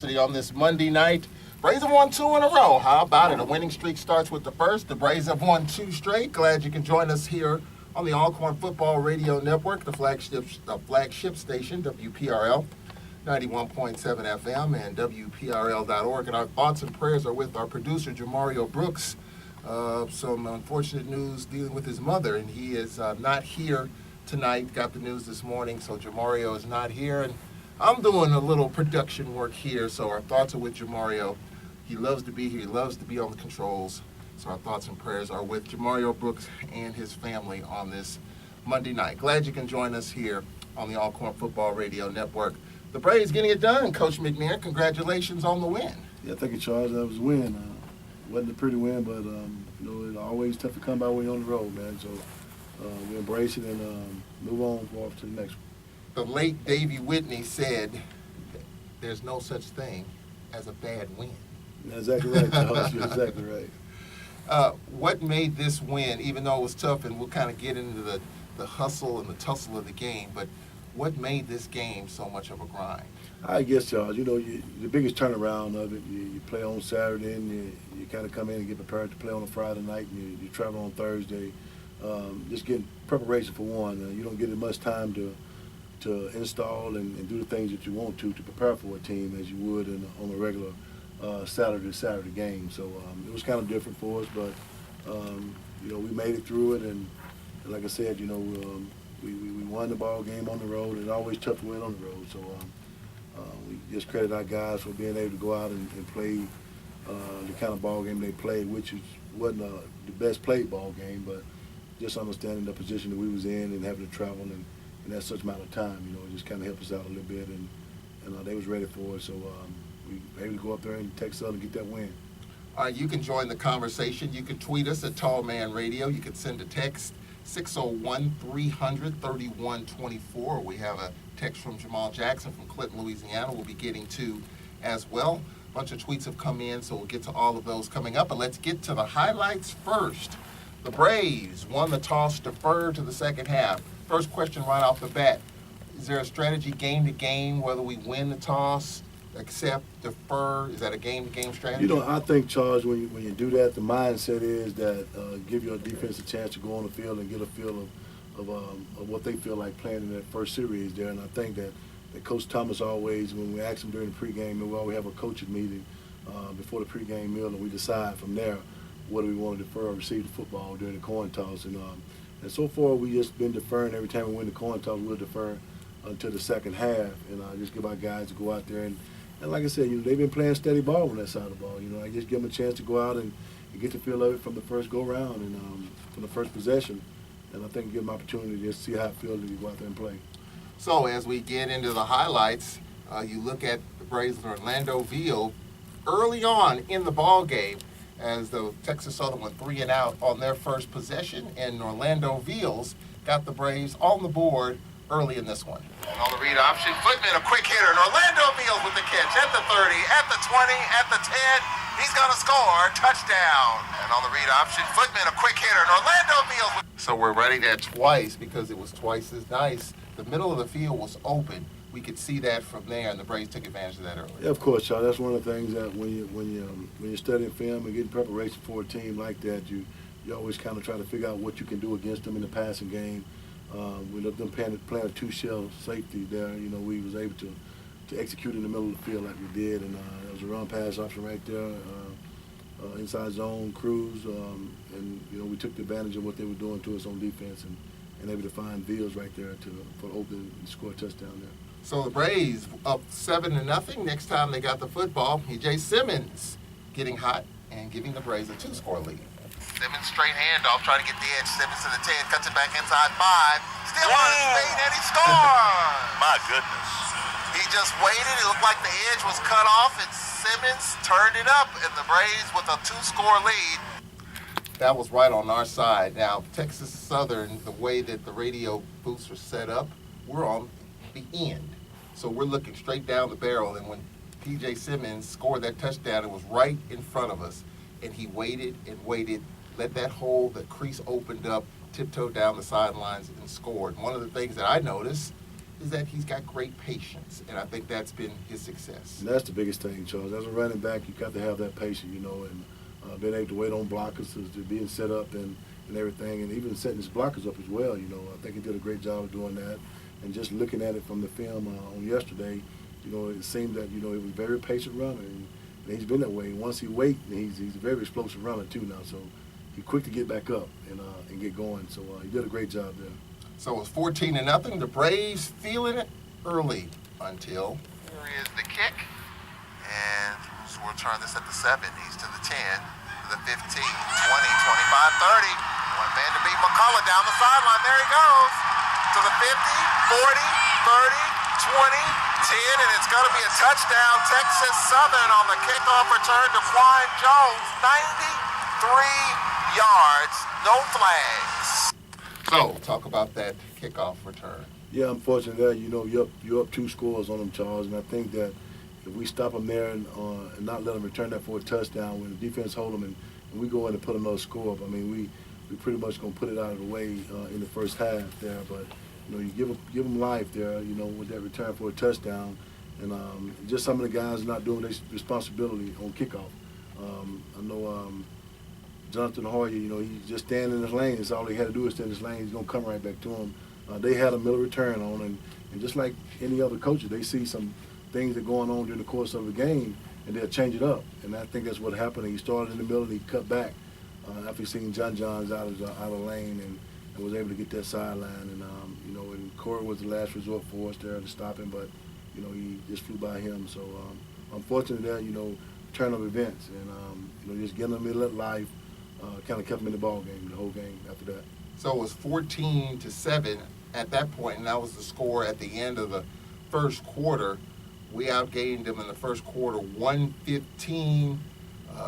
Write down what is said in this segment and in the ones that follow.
University on this Monday night. Braves have won 2 in a row. How about it? A winning streak starts with the first. The Braves have won 2 straight. Glad you can join us here on the Alcorn Football Radio Network, the flagship station, WPRL 91.7 FM and WPRL.org. And our thoughts and prayers are with our producer, Jamario Brooks. Some unfortunate news dealing with his mother, and he is not here tonight. Got the news this morning, so Jamario is not here. And I'm doing a little production work here, so our thoughts are with Jamario. He loves to be here. He loves to be on the controls. So our thoughts and prayers are with Jamario Brooks and his family on this Monday night. Glad you can join us here on the Alcorn Football Radio Network. The Braves getting it done. Coach McNair, congratulations on the win. Yeah, thank you, Charles. That was a win. Wasn't a pretty win, but it's always tough to come by when you're on the road, man. So we embrace it and move on forward to the next one. The late Davy Whitney said, "There's no such thing as a bad win." That's exactly right, Charles. You're exactly right. What made this win, even though it was tough, and we'll kind of get into the hustle and the tussle of the game, but what made this game so much of a grind? I guess, Charles, the biggest turnaround of it, you play on Saturday and you kind of come in and get prepared to play on a Friday night, and you travel on Thursday. Just getting preparation for one. You don't get as much time to install and do the things that you want to prepare for a team as you would on a regular Saturday game. So it was kind of different for us, but we made it through it, and like I said, we won the ball game on the road. It's always tough to win on the road, so we just credit our guys for being able to go out and play the kind of ball game they played, which wasn't the best played ball game, but just understanding the position that we was in and having to travel and that such amount of time, it just kind of helped us out a little bit, and they was ready for it, so we were able to go up there and Texas and get that win. All right, you can join the conversation. You can tweet us at Tall Man Radio. You can send a text 601-300-3124. We have a text from Jamal Jackson from Clinton, Louisiana. We'll be getting to as well. A bunch of tweets have come in, so we'll get to all of those coming up. But let's get to the highlights first. The Braves won the toss, deferred to the second half. First question right off the bat. Is there a strategy game to game, whether we win the toss, accept, defer? Is that a game-to-game strategy? I think, Charles, when you do that, the mindset is that give your defense a chance to go on the field and get a feel of what they feel like playing in that first series there. And I think that Coach Thomas always, when we ask him during the pregame, we always have a coaching meeting before the pregame meal, and we decide from there what do we want to defer or receive the football during the coin toss. And so far, we just been deferring. Every time we win the coin toss, we'll defer until the second half, and just give our guys to go out there and like I said, they've been playing steady ball on that side of the ball. I just give them a chance to go out and get the feel of it from the first go-round and from the first possession. And I think give them an opportunity to just see how it feels to go out there and play. So as we get into the highlights, you look at the Braves and Orlando Ville early on in the ball game as the Texas Southern went 3 and out on their first possession, and Orlando Ville's got the Braves on the board early in this one. And on the read option, Footman, a quick hitter, and Orlando Mills with the catch at the 30, at the 20, at the 10. He's going to score. Touchdown. And on the read option, Footman, a quick hitter, and Orlando Mills. So we're running that twice because it was twice as nice. The middle of the field was open. We could see that from there, and the Braves took advantage of that early. Yeah, of course, Charles. That's one of the things that when you're studying film and getting preparation for a team like that, you always kind of try to figure out what you can do against them in the passing game. We let them playing a 2-shell safety there. We was able to execute in the middle of the field like we did, and there was a run-pass option right there, inside zone, cruise, and we took advantage of what they were doing to us on defense and able to find Villes right there for open and score a touchdown there. So the Braves up 7-0. Next time they got the football, P.J. Simmons getting hot and giving the Braves a 2-score lead. Simmons straight handoff, trying to get the edge. Simmons to the 10, cuts it back inside 5. Still on his feet, and he scores! My goodness. He just waited. It looked like the edge was cut off, and Simmons turned it up, and the Braves with a 2-score lead. That was right on our side. Now, Texas Southern, the way that the radio booths are set up, we're on the end. So we're looking straight down the barrel, and when P.J. Simmons scored that touchdown, it was right in front of us, and he waited and waited, let that hole, the crease opened up, tiptoed down the sidelines and scored. One of the things that I noticed is that he's got great patience, and I think that's been his success. And that's the biggest thing, Charles. As a running back, you got to have that patience, you know, and being able to wait on blockers, to being set up and everything, and even setting his blockers up as well. You know, I think he did a great job of doing that. And just looking at it from the film on yesterday, you know, it seemed that, you know, he was a very patient runner, and he's been that way. Once he waits, he's a very explosive runner too now. So he's quick to get back up and get going. So he did a great job there. So it's 14-0. The Braves feeling it early until. Here is the kick. And so we'll turn this at the 7. He's to the 10, to the 15, 20, 25, 30. One man to beat McCullough down the sideline. There he goes. To the 50, 40, 30, 20, 10, and it's going to be a touchdown. Texas Southern on the kickoff return to Quan Jones. 93 yards, no flags. So, talk about that kickoff return. Yeah, unfortunately, that, you know, you're up 2 scores on them, Charles, and I think that if we stop them there and not let them return that for a touchdown, when the defense hold them and we go in and put another score up, I mean, we pretty much gonna put it out of the way in the first half there. But you know, you give them life there, you know, with that return for a touchdown, and just some of the guys not doing their responsibility on kickoff. I know Jonathan Hoyer, you know, he's just standing in his lane. That's all he had to do is stand in his lane. He's gonna come right back to him. They had a middle return on, and just like any other coaches, they see some things that are going on during the course of the game, and they'll change it up. And I think that's what happened. He started in the middle and he cut back after he seen John's out of lane and was able to get that sideline. And you know, and Corey was the last resort for us there to stop him, but you know, he just flew by him. So unfortunately, that, you know, turn of events, and you know, just getting them in life kind of kept him in the ball game the whole game after that. So it was 14-7 at that point, and that was the score at the end of the first quarter. We outgained them in the first quarter, 115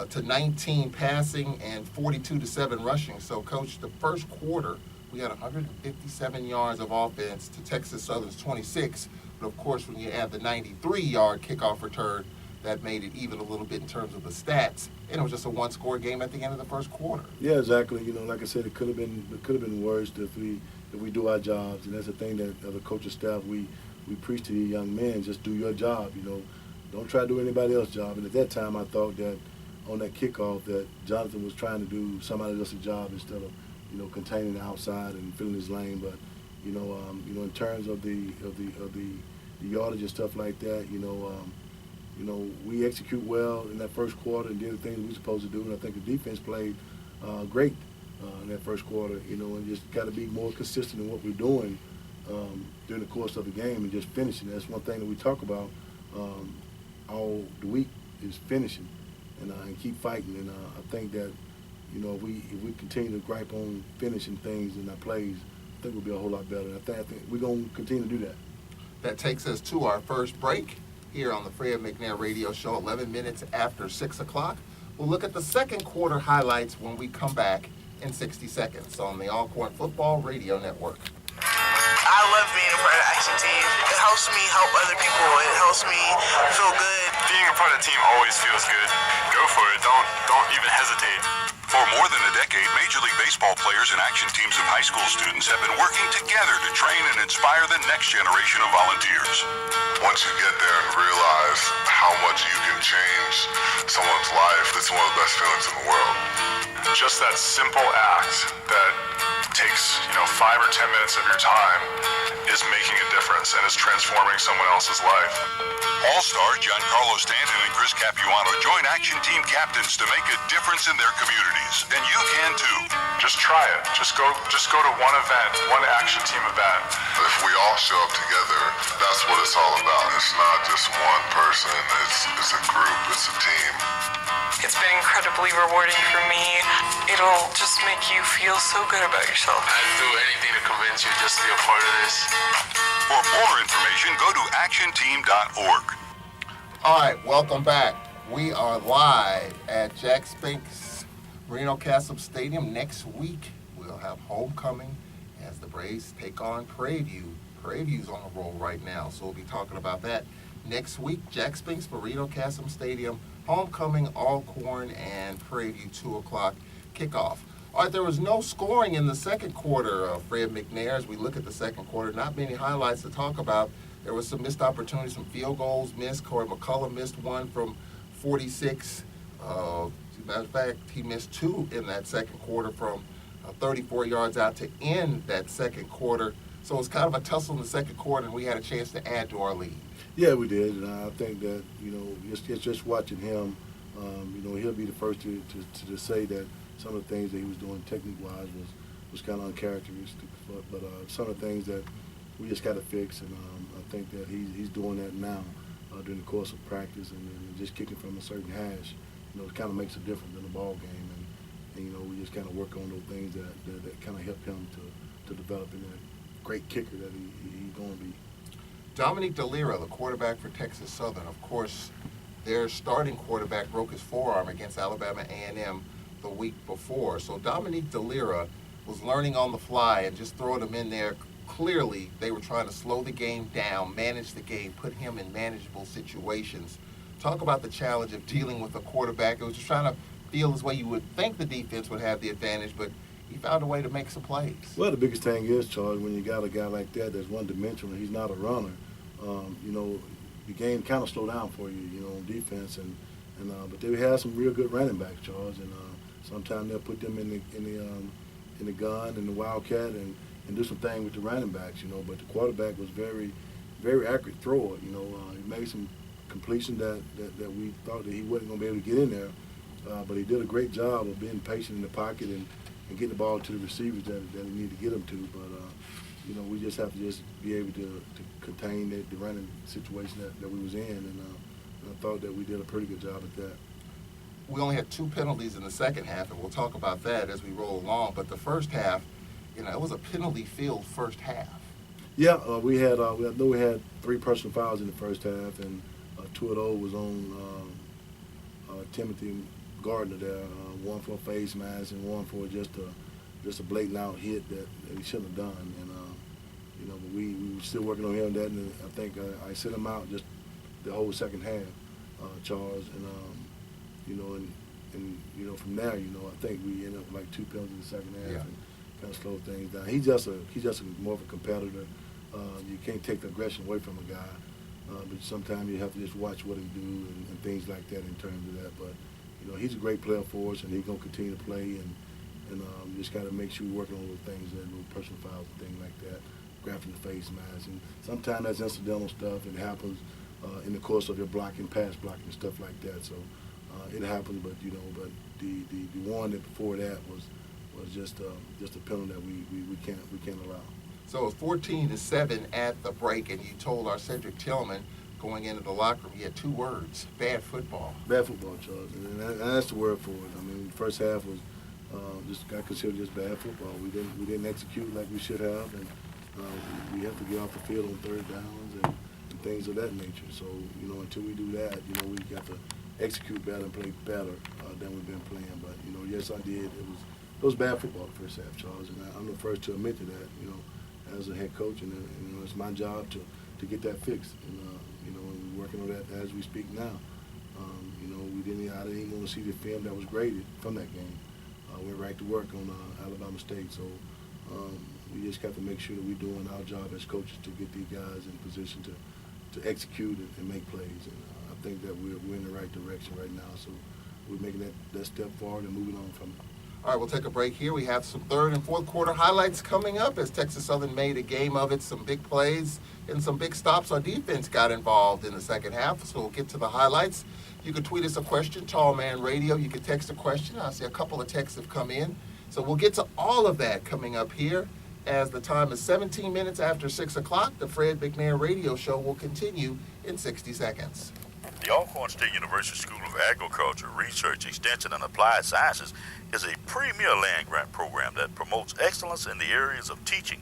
to 19 passing and 42-7 rushing. So, Coach, the first quarter we had 157 yards of offense to Texas Southern's 26. But of course, when you add the 93-yard kickoff return, that made it even a little bit in terms of the stats. And it was just a one-score game at the end of the first quarter. Yeah, exactly. You know, like I said, it could have been worse if we do our jobs. And that's the thing that as a coaching staff we preach to these young men: just do your job. You know, don't try to do anybody else's job. And at that time, I thought that on that kickoff that Jonathan was trying to do somebody else's job instead of, you know, containing the outside and filling his lane. But you know, in terms of the yardage and stuff like that, you know, we execute well in that first quarter and did the things we were supposed to do. And I think the defense played great in that first quarter. You know, and just got to be more consistent in what we're doing during the course of the game and just finishing. That's one thing that we talk about all the week is finishing and keep fighting. And I think that, you know, if we continue to gripe on finishing things in our plays, I think we'll be a whole lot better. And I think we're going to continue to do that. That takes us to our first break here on the Fred McNair Radio Show, 11 minutes after 6 o'clock. We'll look at the second quarter highlights when we come back in 60 seconds on the Alcorn Football Radio Network. I love being a part of the Action Team. It helps me help other people. It helps me feel good. Being a part of the team always feels good. Go for it. Don't even hesitate. For more than a decade, Major League Baseball players and action teams of high school students have been working together to train and inspire the next generation of volunteers. Once you get there and realize how much you can change someone's life, it's one of the best feelings in the world. Just that simple act that takes, 5 or 10 minutes of your time is making a difference and is transforming someone else's life. All-stars Giancarlo Stanton and Chris Capuano join action team captains to make a difference in their communities, and you can too. Just try it. Just go to one event, one action team event. If we all show up together, that's what it's all about. It's not just one person, it's a group, it's a team. It's been incredibly rewarding for me. It'll just make you feel so good about yourself. I'd do anything to convince you just to be a part of this. For more information, go to actionteam.org. All right, welcome back. We are live at Jack Spinks Marino Castle Stadium. Next week, we'll have homecoming as the Braves take on Prairie View. Prairie View's on the roll right now, so we'll be talking about that next week. Jack Spinks Marino Castle Stadium, homecoming, Alcorn, and Prairie View, 2 o'clock kickoff. All right, there was no scoring in the second quarter, Fred McNair. As we look at the second quarter, not many highlights to talk about. There was some missed opportunities, some field goals missed. Corey McCullough missed one from 46. As a matter of fact, he missed two in that second quarter from 34 yards out to end that second quarter. So it was kind of a tussle in the second quarter, and we had a chance to add to our lead. Yeah, we did, and I think that, just watching him, he'll be the first to say that some of the things that he was doing technique-wise was kind of uncharacteristic. But some of the things that we just got to fix, and I think that he's doing that now during the course of practice, and just kicking from a certain hash, it kind of makes a difference in the ball game, and we just kind of work on those things that kind of help him to develop in that great kicker that he's going to be. Dominique DeLira, the quarterback for Texas Southern, of course, their starting quarterback broke his forearm against Alabama A&M the week before. So Dominique DeLira was learning on the fly and just throwing him in there. Clearly, they were trying to slow the game down, manage the game, put him in manageable situations. Talk about the challenge of dealing with a quarterback who was just trying to feel his way. You would think the defense would have the advantage, but he found a way to make some plays. Well, the biggest thing is, Charles, when you got a guy like that that's one-dimensional, he's not a runner, the game kind of slow down for you, on defense. But they have some real good running backs, Charles, and sometimes they'll put them in the gun and the wildcat and do some things with the running backs, But the quarterback was very, very accurate thrower. He made some completion that we thought that he wasn't going to be able to get in there, but he did a great job of being patient in the pocket and getting the ball to the receivers that he needed to get them to. But we just have to just be able to contain the running situation that we was in, and I thought that we did a pretty good job at that. We only had 2 penalties in the second half, and we'll talk about that as we roll along. But the first half, it was a penalty-filled first half. Yeah, we had 3 personal fouls in the first half, and 2 of those was on Timothy Gardner there, one for a face mask and one for just a blatant out hit that he shouldn't have done. And but we were still working on him that, and I think I sent him out just the whole second half, Charles, and from there, I think we ended up with like 2 penalties in the second half and kind of slowed things down. He's just more of a competitor. You can't take the aggression away from a guy, but sometimes you have to just watch what he do and things like that in terms of that. But he's a great player for us, and he's gonna continue to play, and just gotta make sure we're working on those things, those personal fouls and things like that, grabbing the face mask, and sometimes that's incidental stuff. It happens in the course of your blocking, pass blocking, and stuff like that. So it happens, but but the one that before that was just a penalty that we can't allow. So it was 14-7 at the break, and you told our Cedric Tillman going into the locker room, he had 2 words: bad football. Bad football, Charles, and that's the word for it. I mean, the first half was I consider just bad football. We didn't execute like we should have, and we have to get off the field on third downs and things of that nature. So until we do that, we got to execute better and play better than we've been playing. But yes, I did. It was bad football the first half, Charles, and I'm the first to admit to that. As a head coach, and it's my job to get that fixed. And we're working on that as we speak now. I didn't even want to see the film that was graded from that game. We're right to work on Alabama State, so we just got to make sure that we're doing our job as coaches to get these guys in position to execute and make plays. And I think that we're in the right direction right now. So we're making that step forward and moving on from it. All right, we'll take a break here. We have some third and fourth quarter highlights coming up as Texas Southern made a game of it. Some big plays and some big stops. Our defense got involved in the second half, so we'll get to the highlights. You can tweet us a question, Tall Man Radio. You can text a question. I see a couple of texts have come in. So we'll get to all of that coming up here as the time is 17 minutes after 6 o'clock. The Fred McNair Radio Show will continue in 60 seconds. The Alcorn State University School of Agriculture, Research, Extension, and Applied Sciences is a premier land-grant program that promotes excellence in the areas of teaching,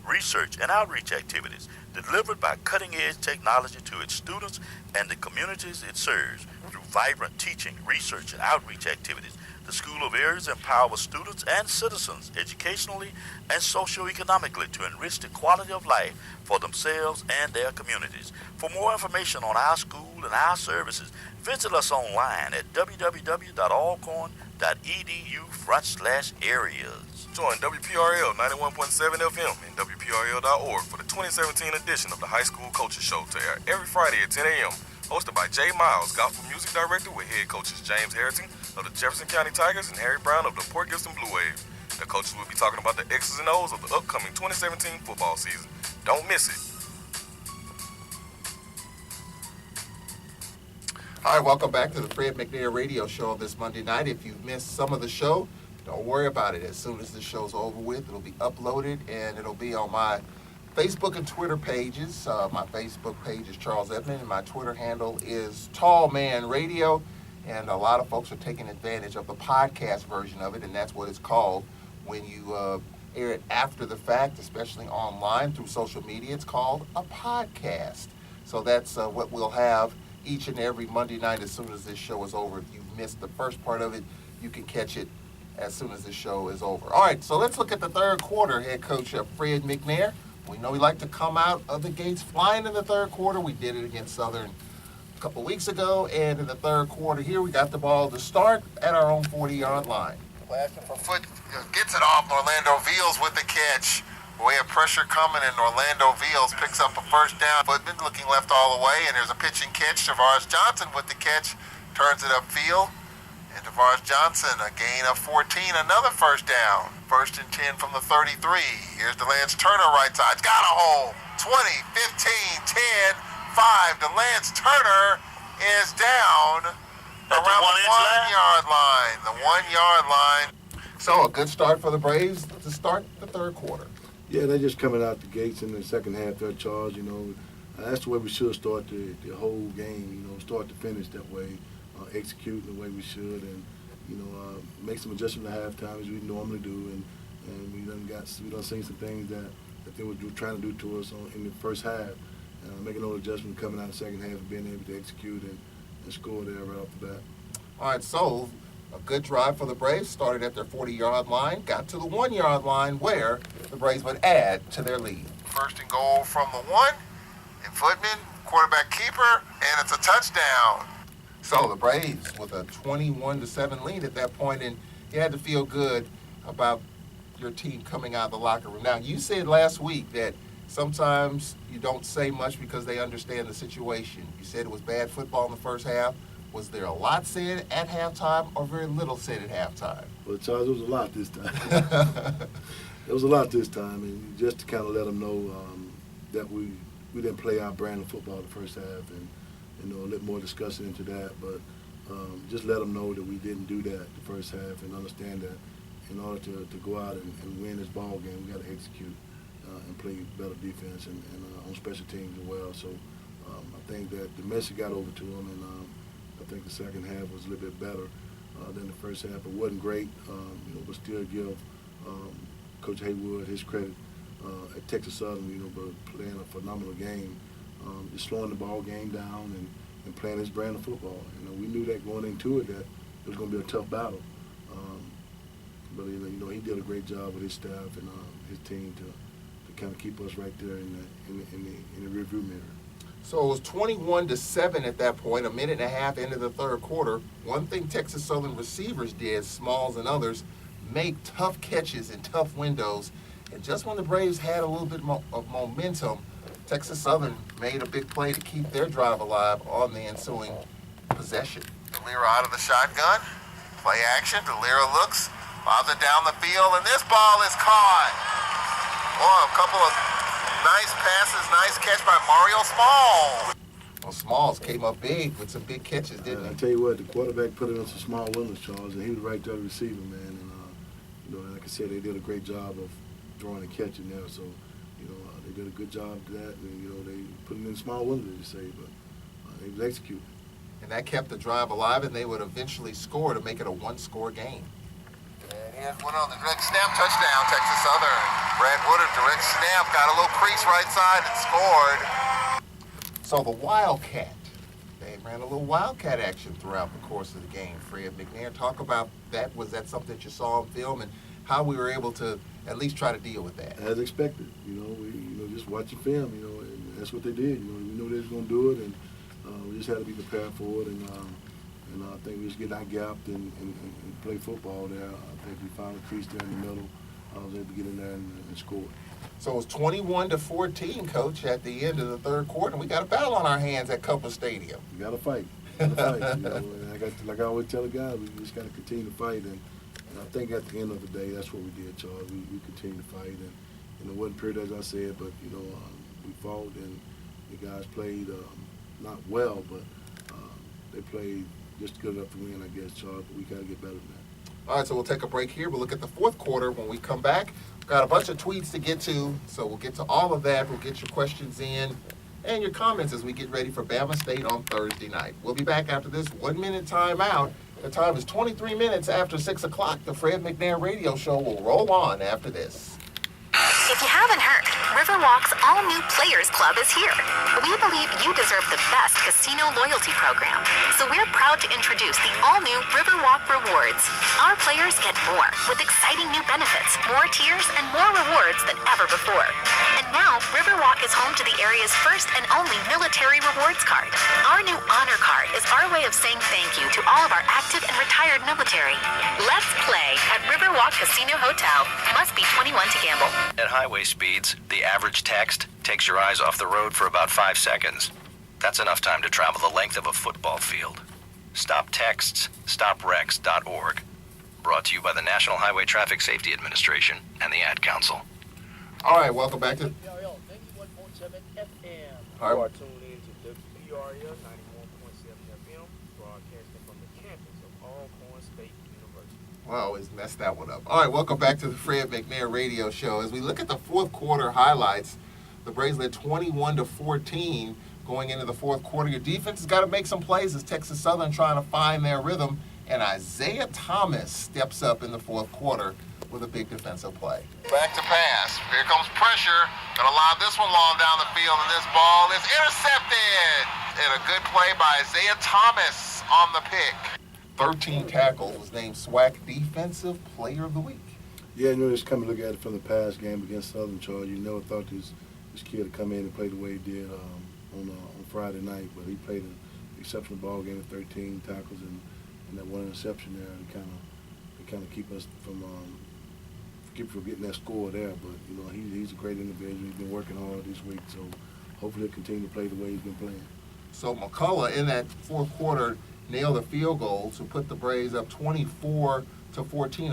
research, and outreach activities delivered by cutting-edge technology to its students and the communities it serves. Through vibrant teaching, research, and outreach activities, the School of Aries empowers students and citizens educationally and socioeconomically to enrich the quality of life for themselves and their communities. For more information on our school and our services, visit us online at www.alcorn.edu/areas. Join WPRL 91.7 FM and WPRL.org for the 2017 edition of the High School Coaches Show to air every Friday at 10 a.m. Hosted by Jay Miles, Gospel Music Director, with head coaches James Harrington of the Jefferson County Tigers and Harry Brown of the Port Gibson Blue Wave. The coaches will be talking about the X's and O's of the upcoming 2017 football season. Don't miss it. All right, welcome back to the Fred McNair radio show this Monday night. If you've missed some of the show, don't worry about it. As soon as the show's over with, it'll be uploaded and it'll be on my Facebook and Twitter pages. My Facebook page is Charles Edmond, and my Twitter handle is Tall Man Radio. And a lot of folks are taking advantage of the podcast version of it, and that's what it's called when you air it after the fact, especially online through social media. It's called a podcast. So that's what we'll have each and every Monday night as soon as this show is over. If you've missed the first part of it, you can catch it as soon as the show is over. All right, so let's look at the third quarter. Head coach Fred McNair. We know we like to come out of the gates flying in the third quarter. We did it against Southern a couple weeks ago, and in the third quarter here, we got the ball to start at our own 40-yard line. Flashing for foot, gets it off. Orlando Veals with the catch. We have pressure coming, and Orlando Veals picks up a first down. Footman looking left all the way, and there's a pitch and catch. Tavares Johnson with the catch, turns it upfield. And Tavares Johnson, a gain of 14, another first down. First and 10 from the 33. Here's DeLance Turner right side. It's got a hole. 20, 15, 10, 5. DeLance Turner is down around the 1-yard line. The 1-yard line. So a good start for the Braves to start the third quarter. Yeah, they're just coming out the gates in the second half. They're charged, That's the way we should start the whole game, start to finish that way. Execute the way we should, and make some adjustments at halftime as we normally do, and we done seen some things that they were trying to do to us in the first half, making those adjustments coming out in the second half and being able to execute and score there right off the bat. All right, so a good drive for the Braves. Started at their 40-yard line, got to the 1-yard line where the Braves would add to their lead. First and goal from the 1, and Footman, quarterback keeper, and it's a touchdown. So the Braves with a 21-7 lead at that point, and you had to feel good about your team coming out of the locker room. Now, you said last week that sometimes you don't say much because they understand the situation. You said it was bad football in the first half. Was there a lot said at halftime or very little said at halftime? Well, Charles, it was a lot this time. It was a lot this time, and just to kind of let them know that we didn't play our brand of football the first half, and a little more discussion into that, but just let them know that we didn't do that the first half, and understand that in order to go out and win this ball game, we got to execute and play better defense and on special teams as well. So I think that the message got over to them, and I think the second half was a little bit better than the first half. It wasn't great, but still give Coach Haywood his credit at Texas Southern, but playing a phenomenal game. Just slowing the ball game down and playing his brand of football. We knew that going into it that it was going to be a tough battle. But he did a great job with his staff and his team to kind of keep us right there in the rearview mirror. So it was 21-7 at that point, a minute and a half into the third quarter. One thing Texas Southern receivers did, Smalls and others, make tough catches in tough windows. And just when the Braves had a little bit of momentum, Texas Southern made a big play to keep their drive alive on the ensuing possession. DeLira out of the shotgun. Play action. DeLira looks, lobs it down the field, and this ball is caught. Boy, a couple of nice passes, nice catch by Mario Smalls. Well, Smalls came up big with some big catches, didn't he? I tell you what, the quarterback put it in some small windows, Charles, and he was right there to receive him, man. And like I said, they did a great job of throwing and catching there. So, they did a good job of that, and they put it in small windows, you say, but they was executing. And that kept the drive alive, and they would eventually score to make it a one-score game. And Here's one on the direct snap, touchdown, Texas Southern. Brad Woodard, direct snap, got a little crease right side and scored. So the Wildcat, they ran a little Wildcat action throughout the course of the game. Fred McNair, talk about that. Was that something that you saw on film, and how we were able to at least try to deal with that? As expected, we just watching film, and that's what they did. We knew they was going to do it, and we just had to be prepared for it. And I think we just get out gapped and play football there. I think we found a crease there in the middle. I was able to get in there and score. So it was 21-14, Coach, at the end of the third quarter. And we got a battle on our hands at Copa Stadium. We got to fight. And like I always tell the guys, we just got to continue to fight. And I think at the end of the day, that's what we did, Charles. We continued to fight. And it wasn't pretty, as I said, but, we fought, and the guys played not well, but they played just good enough to win, I guess, Charles. But we got to get better than that. All right, so we'll take a break here. We'll look at the fourth quarter when we come back. Got a bunch of tweets to get to, so we'll get to all of that. We'll get your questions in and your comments as we get ready for Bama State on Thursday night. We'll be back after this 1-minute timeout. The time is 23 minutes after 6 o'clock. The Fred McNair Radio Show will roll on after this. If you haven't heard, Riverwalk's all-new Players Club is here. We believe you deserve the best casino loyalty program, so we're proud to introduce the all-new Riverwalk Rewards. Our players get more, with exciting new benefits, more tiers, and more rewards than ever before. And now, Riverwalk is home to the area's first and only military rewards card. Our new Honor Card is our way of saying thank you to all of our active and retired military. Let's play at Riverwalk Casino Hotel. Must be 21 to gamble. At highway speeds, the average text takes your eyes off the road for about 5 seconds. That's enough time to travel the length of a football field. Stop texts, stopwrecks.org. Brought to you by the National Highway Traffic Safety Administration and the Ad Council. All right, welcome back to WPRL 91.7 FM. All right. You are tuned in to WPRL 91.7 FM, broadcasting from the campus of Alcorn State University. Well, I always mess that one up. All right, welcome back to the Fred McNair Radio Show. As we look at the fourth quarter highlights, the Braves led 21-14 going into the fourth quarter. Your defense has got to make some plays as Texas Southern trying to find their rhythm, and Isaiah Thomas steps up in the fourth quarter with a big defensive play. Back to pass. Here comes pressure. Gonna lob this one long down the field, and this ball is intercepted. And a good play by Isaiah Thomas on the pick. 13 tackles, was named SWAC Defensive Player of the Week. Yeah, just come and look at it from the past game against Southern, Charles. You never thought this kid would come in and play the way he did on Friday night, but he played an exceptional ball game with 13 tackles and that one interception there, and kind of keep us from getting that score there. But he's a great individual. He's been working hard this week, so hopefully he'll continue to play the way he's been playing. So McCullough in that fourth quarter nailed a field goal to put the Braves up 24-14, a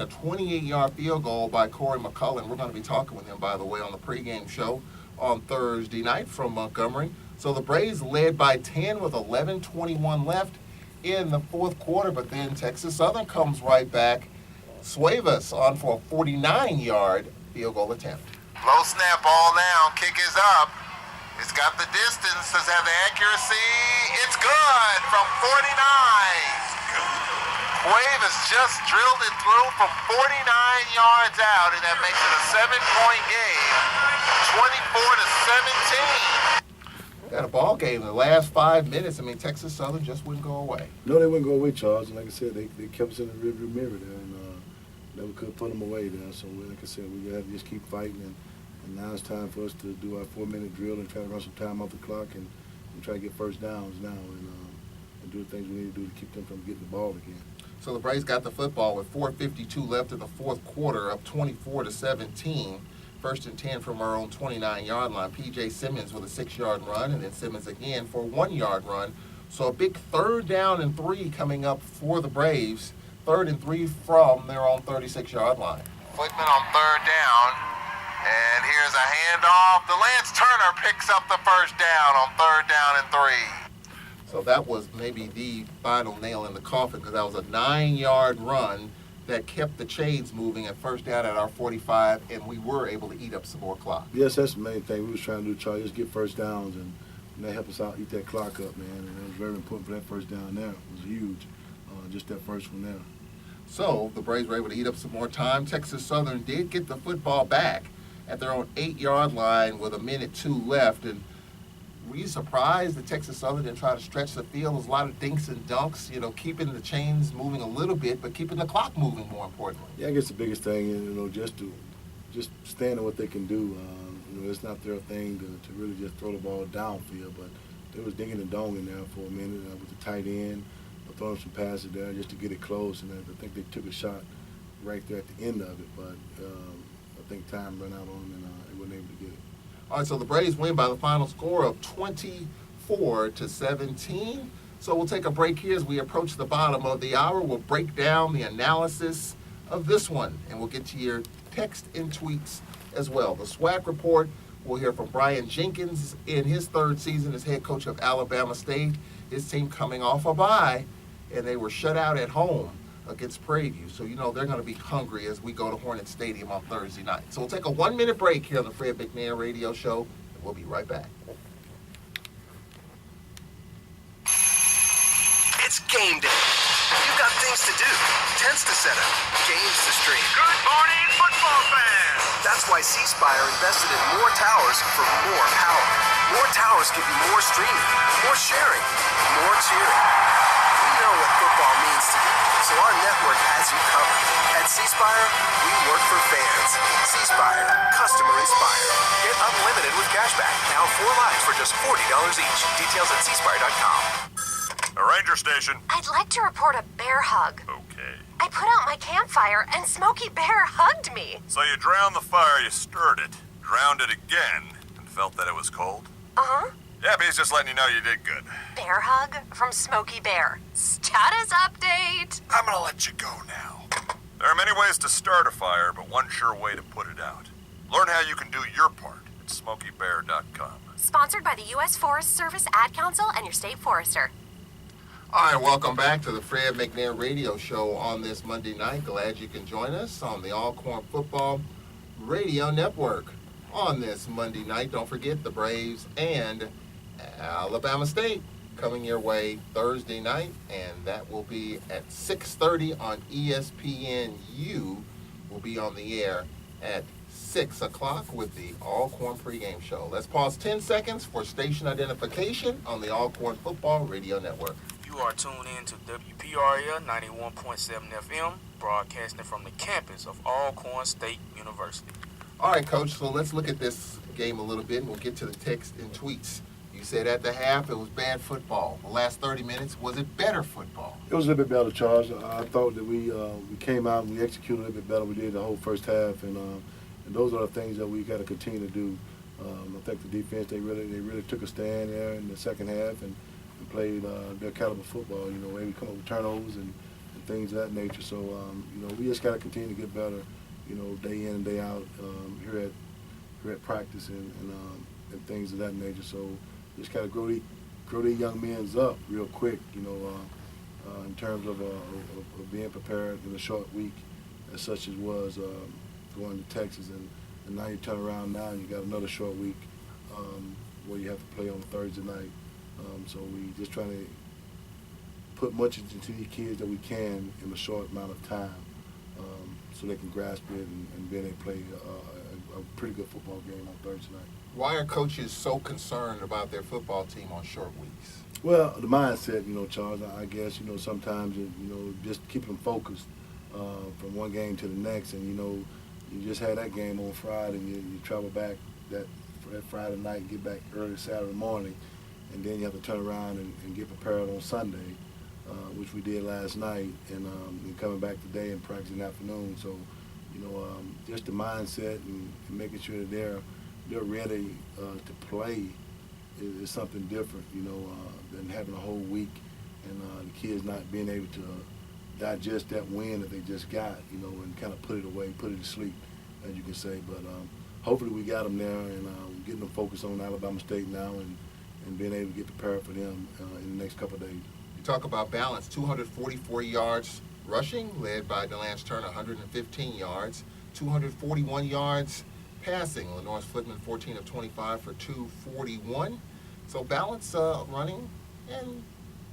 28-yard field goal by Corey McCullough. And we're going to be talking with him, by the way, on the pregame show on Thursday night from Montgomery. So the Braves led by 10 with 11:21 left in the fourth quarter, but then Texas Southern comes right back. Suevas on for a 49-yard field goal attempt. Low snap, ball down, kick is up. It's got the distance, does it have the accuracy? It's good from 49. Cuevas just drilled it through from 49 yards out, and that makes it a 7-point game, 24-17. Got a ball game in the last 5 minutes. I mean, Texas Southern just wouldn't go away. No, they wouldn't go away, Charles. And like I said, they kept us in the rearview mirror there, and never could put them away there. So, like I said, we had to just keep fighting, and now it's time for us to do our 4-minute drill and try to run some time off the clock and try to get first downs now and do the things we need to do to keep them from getting the ball again. So the Braves got the football with 4:52 left in the fourth quarter, up 24-17. First and 10 from our own 29-yard line. P.J. Simmons with a 6-yard run, and then Simmons again for a 1-yard run. So a big 3rd down and 3 coming up for the Braves. 3rd and 3 from their own 36-yard line. Footman on 3rd down, and here's a handoff. Lance Turner picks up the first down on 3rd down and 3. So that was maybe the final nail in the coffin, because that was a 9-yard run that kept the chains moving at first down at our 45, and we were able to eat up some more clock. Yes, that's the main thing we was trying to do, Charlie, just get first downs, and that helped us out, eat that clock up, man, and that was very important for that first down there. It was huge, just that first one there. So the Braves were able to eat up some more time. Texas Southern did get the football back at their own 8-yard line with 1:02 left. And were you surprised that Texas Southern didn't try to stretch the field? There was a lot of dinks and dunks, keeping the chains moving a little bit, but keeping the clock moving more importantly. Yeah, I guess the biggest thing is, just stand on what they can do. It's not their thing to really just throw the ball downfield, but they was dinging and donging there for a minute with the tight end, throwing some passes there just to get it close, and I think they took a shot right there at the end of it, but I think time ran out on them and they weren't able to get it. All right, so the Braves win by the final score of 24-17. So we'll take a break here as we approach the bottom of the hour. We'll break down the analysis of this one, and we'll get to your text and tweets as well. The SWAC report, we'll hear from Brian Jenkins in his third season as head coach of Alabama State. His team coming off a bye, and they were shut out at home against Prairie View. So, they're going to be hungry as we go to Hornet Stadium on Thursday night. So we'll take a 1-minute break here on the Fred McNair Radio Show, and we'll be right back. It's game day. You've got things to do, tents to set up, games to stream. Good morning, football fans! That's why C Spire invested in more towers for more power. More towers give you more streaming, more sharing, more cheering. We know what football means to you, so our network has you covered. At C Spire, we work for fans. C Spire, customer inspired. Get unlimited with cashback. Now 4 lines for just $40 each. Details at cspire.com. A ranger station. I'd like to report a bear hug. Okay. I put out my campfire and Smokey Bear hugged me. So you drowned the fire, you stirred it, drowned it again, and felt that it was cold? Uh-huh. Yeah, but he's just letting you know you did good. Bear hug from Smokey Bear. Status update. I'm gonna let you go now. There are many ways to start a fire, but one sure way to put it out. Learn how you can do your part at SmokeyBear.com. Sponsored by the U.S. Forest Service, Ad Council, and your state forester. All right, welcome back to the Fred McNair Radio Show on this Monday night. Glad you can join us on the Alcorn Football Radio Network on this Monday night. Don't forget the Braves and Alabama State coming your way Thursday night, and that will be at 6:30 on ESPNU. We'll be on the air at 6 o'clock with the Alcorn pregame show. Let's pause 10 seconds for station identification on the Alcorn Football Radio Network. You are tuned in to WPRL 91.7 FM, broadcasting from the campus of Alcorn State University. All right, Coach, so let's look at this game a little bit, and we'll get to the text and tweets. You said at the half it was bad football. The last 30 minutes, was it better football? It was a little bit better, Charles. I thought that we came out and we executed a little bit better. We did the whole first half, and those are the things that we got to continue to do. I think the defense, they really took a stand there in the second half and played their caliber football. Maybe come up with turnovers and things of that nature. So we just got to continue to get better. Day in and day out here at practice and things of that nature. So just got to grow these young men up real quick. In terms of being prepared in a short week, as such as was going to Texas, and now you turn around now and you got another short week where you have to play on Thursday night. So we just trying to put much into these kids that we can in a short amount of time, so they can grasp it and being able to play a pretty good football game on Thursday night. Why are coaches so concerned about their football team on short weeks? Well, the mindset, Charles, I guess, sometimes, just keep them focused from one game to the next. And, you just had that game on Friday and you travel back that Friday night and get back early Saturday morning. And then you have to turn around and get prepared on Sunday, which we did last night, and coming back today and practice in the afternoon. So, just the mindset and making sure that they're ready to play is something different, than having a whole week and the kids not being able to digest that win that they just got, and kind of put it away, put it to sleep, as you can say. But hopefully we got them there and getting them focused on Alabama State now and being able to get prepared for them in the next couple of days. You talk about balance, 244 yards rushing, led by DeLance Turner, 115 yards, 241 yards passing. Lenore's Flickman, 14 of 25 for 241. So balance running and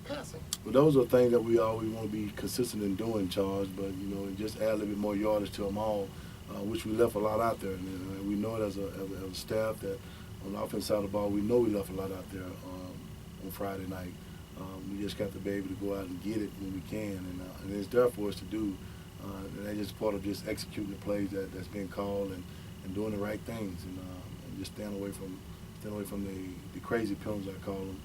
passing. But those are things that we always want to be consistent in doing, Charles. But and just add a little bit more yardage to them all, which we left a lot out there. And we know it as a staff that on the offense side of the ball, we know we left a lot out there on Friday night. We just got to be able to go out and get it when we can, and it's there for us to do. And that's just part of just executing the plays that's being called and doing the right things, and just staying away from the crazy penalties, I call them.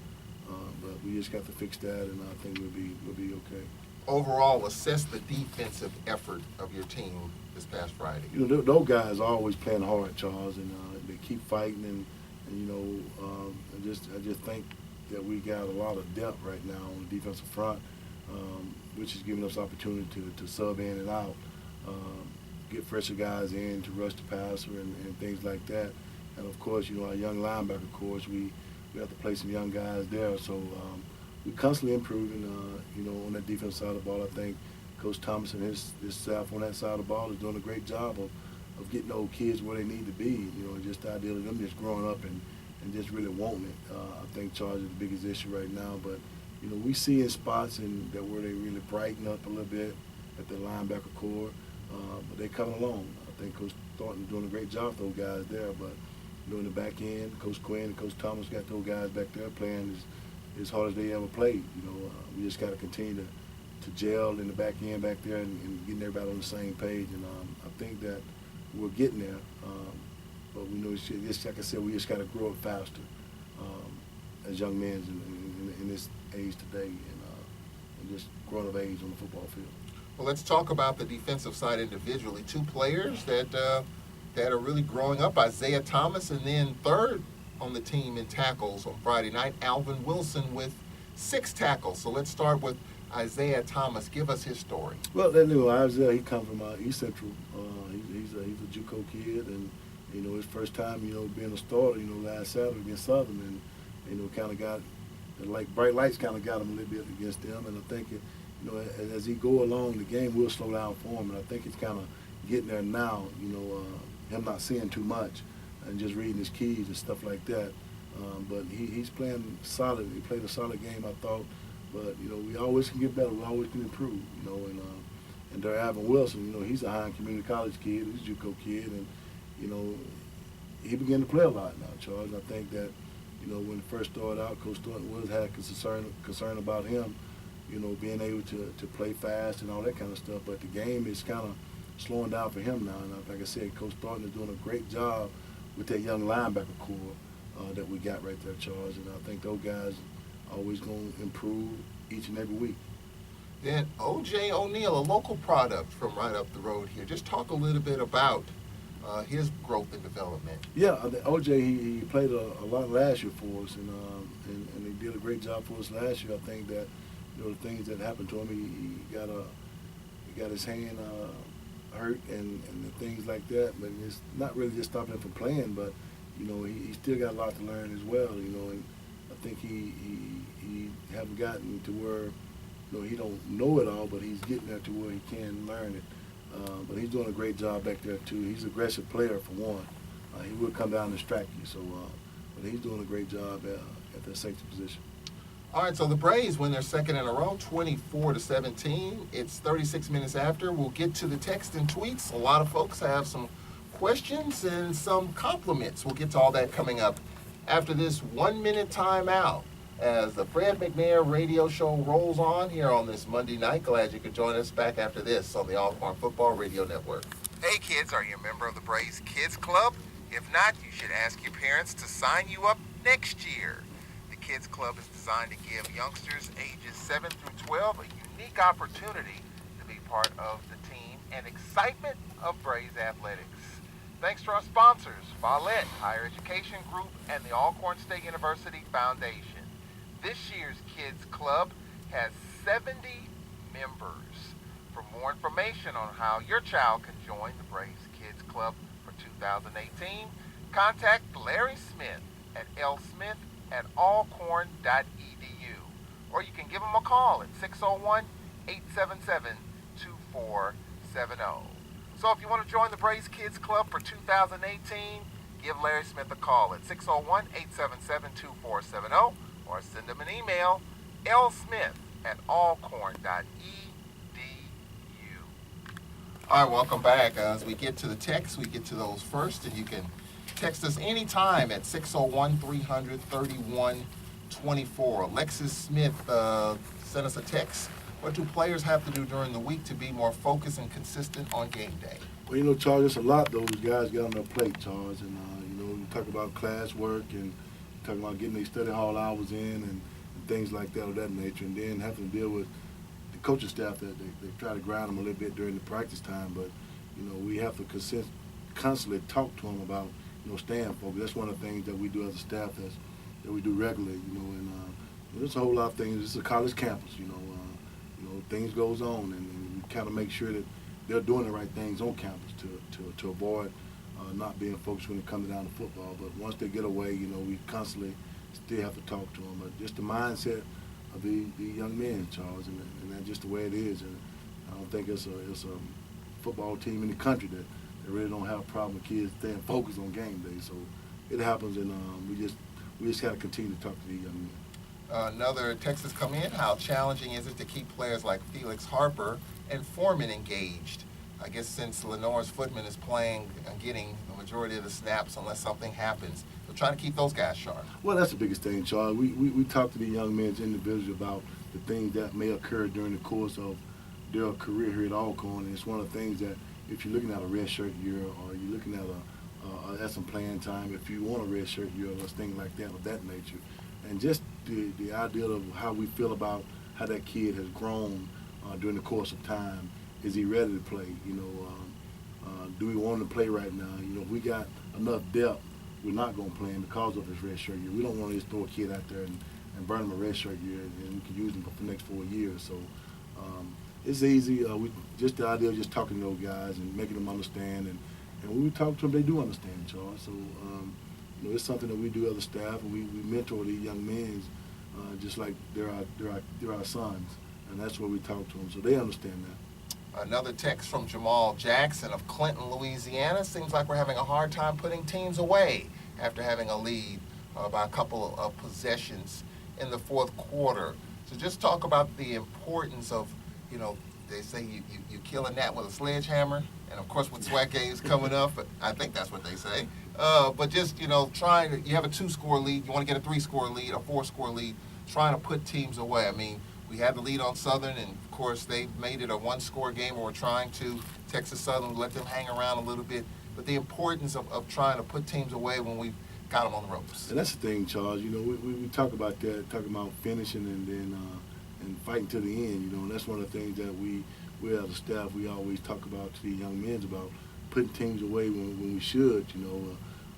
But we just got to fix that, and I think we'll be okay. Overall, assess the defensive effort of your team this past Friday. Those guys are always playing hard, Charles, and they keep fighting, and I just think that we got a lot of depth right now on the defensive front, which is giving us opportunity to sub in and out, get fresher guys in to rush the passer and things like that. And of course, our young linebacker course, we have to play some young guys there. So we're constantly improving, on that defensive side of the ball. I think Coach Thomas and his staff on that side of the ball is doing a great job of getting those kids where they need to be. Just the idea of them just growing up and just really wanting it. I think Charles is the biggest issue right now. But we see in spots where they really brighten up a little bit at the linebacker core, but they're coming along. I think Coach Thornton is doing a great job with those guys there. But in the back end, Coach Quinn and Coach Thomas got those guys back there playing as hard as they ever played. We just got to continue to gel in the back end back there and getting everybody on the same page. And I think that we're getting there. But we know, just like I said, we just got to grow up faster as young men in this age today, and just growing of age on the football field. Well, let's talk about the defensive side individually. Two players that are really growing up, Isaiah Thomas, and then third on the team in tackles on Friday night, Alvin Wilson with 6 tackles. So let's start with Isaiah Thomas. Give us his story. Well, Isaiah, he comes from East Central. He's a JUCO kid, and his first time, being a starter, last Saturday against Southern, and kind of got bright lights kind of got him a little bit against them. And I think as he go along, the game will slow down for him. And I think it's kind of getting there now. Him not seeing too much and just reading his keys and stuff like that. But he's playing solid. He played a solid game, I thought. But we always can get better. We always can improve. And there, Alvin Wilson, he's a Hine Community College kid. He's a JUCO kid, and he began to play a lot now, Charles. I think that when he first started out, Coach Thornton had concern about him, being able to play fast and all that kind of stuff. But the game is kind of slowing down for him now. And like I said, Coach Thornton is doing a great job with that young linebacker core that we got right there, Charles. And I think those guys are always going to improve each and every week. Then O.J. O'Neal, a local product from right up the road here. Just talk a little bit about his growth and development. Yeah, O.J., he played a lot last year for us, and he did a great job for us last year. I think that the things that happened to him, he got his hand hurt and the things like that, but it's not really just stopping him from playing, but he still got a lot to learn as well, and I think he haven't gotten to where he don't know it all, but he's getting there to where he can learn it. But he's doing a great job back there too. He's an aggressive player for one. He will come down and distract you, so but he's doing a great job at the safety position. All right, so the Braves win their second in a row, 24-17. It's 36 minutes after. We'll get to the text and tweets. A lot of folks have some questions and some compliments. We'll get to all that coming up after this 1-minute timeout as the Fred McNair radio show rolls on here on this Monday night. Glad you could join us back after this on the Alcorn Football Radio Network. Hey kids, are you a member of the Braves Kids Club? If not, you should ask your parents to sign you up next year. The Kids Club is designed to give youngsters ages 7 through 12 a unique opportunity to be part of the team and excitement of Braves athletics. Thanks to our sponsors, Follett Higher Education Group and the Alcorn State University Foundation. This year's Kids Club has 70 members. For more information on how your child can join the Braves Kids Club for 2018, contact Larry Smith at lsmith@alcorn.edu, or you can give him a call at 601-877-2470. So if you want to join the Braves Kids Club for 2018, give Larry Smith a call at 601-877-2470, or send him an email lsmith@alcorn.edu. All right, welcome back. As we get to the text, we get to those first, and you can text us anytime at 601-300-3124. Alexis Smith sent us a text. What do players have to do during the week to be more focused and consistent on game day? Well, you know, Charles, there's a lot those guys got on their plate, Charles. And, you know, you talk about class work and talk about getting their study hall hours in and things like that of that nature. And then having to deal with the coaching staff that they try to grind them a little bit during the practice time. But, you know, we have to constantly talk to them about, you know, staying focused. That's one of the things that we do as a staff that we do regularly, you know. And there's a whole lot of things. It's a college campus, you know. Things goes on, and we kind of make sure that they're doing the right things on campus to avoid not being focused when it comes down to football. But once they get away, you know, we constantly still have to talk to them. But just the mindset of the young men, Charles, and that's just the way it is. And I don't think it's a football team in the country that really don't have a problem with kids staying focused on game day. So it happens, and we just got to continue to talk to these young men. Another text has come in. How challenging is it to keep players like Felix Harper and Foreman engaged? I guess since Lenore's Footman is playing and getting the majority of the snaps unless something happens. So try to keep those guys sharp. Well, that's the biggest thing, Charles. We talk to the young men individually about the things that may occur during the course of their career here at Alcorn. And it's one of the things that if you're looking at a red shirt year or you're looking at at some playing time, if you want a red shirt year or things like that of that nature. And just the idea of how we feel about how that kid has grown during the course of time. Is he ready to play? You know, do we want him to play right now? You know, if we got enough depth, we're not going to play him because of his red shirt year. We don't want to just throw a kid out there and burn him a red shirt year, and we can use him for the next 4 years. So it's easy. Just the idea of just talking to those guys and making them understand. And when we talk to them, they do understand, Charles. So you know, it's something that we do as a staff, and we mentor these young men just like they're our sons, and that's where we talk to them, so they understand that. Another text from Jamal Jackson of Clinton, Louisiana. Seems like we're having a hard time putting teams away after having a lead by a couple of possessions in the fourth quarter. So just talk about the importance of, you know, they say you kill a gnat with a sledgehammer, and of course with SWAC games coming up, but I think that's what they say. But just, you know, you have a 2-score lead, you want to get a 3-score lead, a 4-score lead, trying to put teams away. I mean, we had the lead on Southern, and of course they made it a 1-score game, and we're trying to, Texas Southern, let them hang around a little bit. But the importance of trying to put teams away when we've got them on the ropes. And that's the thing, Charles. You know, we talk about that, talking about finishing and then and fighting to the end. You know, and that's one of the things that we as a staff, we always talk about to the young men about putting teams away when we should. You know,